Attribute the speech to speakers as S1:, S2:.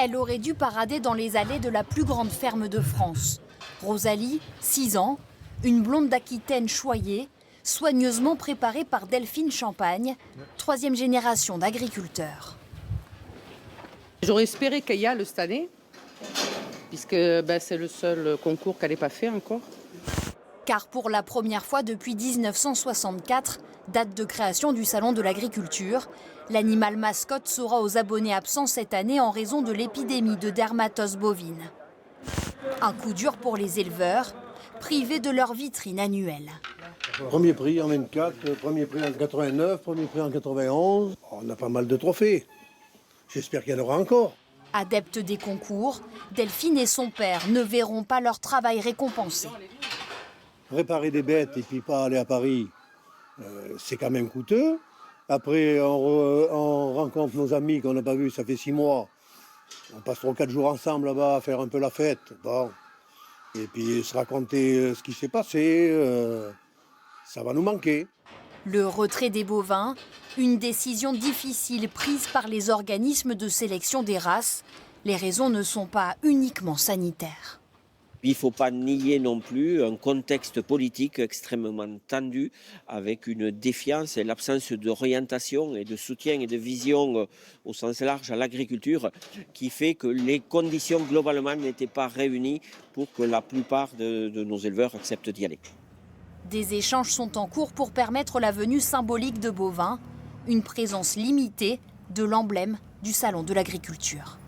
S1: Elle aurait dû parader dans les allées de la plus grande ferme de France. Rosalie, 6 ans, une blonde d'Aquitaine choyée, soigneusement préparée par Delphine Champagne, 3e génération d'agriculteurs.
S2: J'aurais espéré qu'il y a cette année, puisque c'est le seul concours qu'elle n'ait pas fait encore.
S1: Car pour la première fois depuis 1964, date de création du Salon de l'agriculture, l'animal mascotte sera aux abonnés absents cette année en raison de l'épidémie de dermatose bovine. Un coup dur pour les éleveurs, privés de leur vitrine annuelle.
S3: Premier prix en 24, premier prix en 89, premier prix en 91. On a pas mal de trophées. J'espère qu'il y en aura encore.
S1: Adeptes des concours, Delphine et son père ne verront pas leur travail récompensé.
S3: Réparer des bêtes et puis pas aller à Paris, c'est quand même coûteux. Après, on rencontre nos amis qu'on n'a pas vus, ça fait 6 mois. On passe 3 ou 4 jours ensemble là-bas à faire un peu la fête. Bon. Et puis se raconter ce qui s'est passé, ça va nous manquer.
S1: Le retrait des bovins, une décision difficile prise par les organismes de sélection des races. Les raisons ne sont pas uniquement sanitaires.
S4: Il ne faut pas nier non plus un contexte politique extrêmement tendu avec une défiance et l'absence d'orientation et de soutien et de vision au sens large à l'agriculture qui fait que les conditions globalement n'étaient pas réunies pour que la plupart de nos éleveurs acceptent d'y aller.
S1: Des échanges sont en cours pour permettre la venue symbolique de bovins, une présence limitée de l'emblème du Salon de l'agriculture.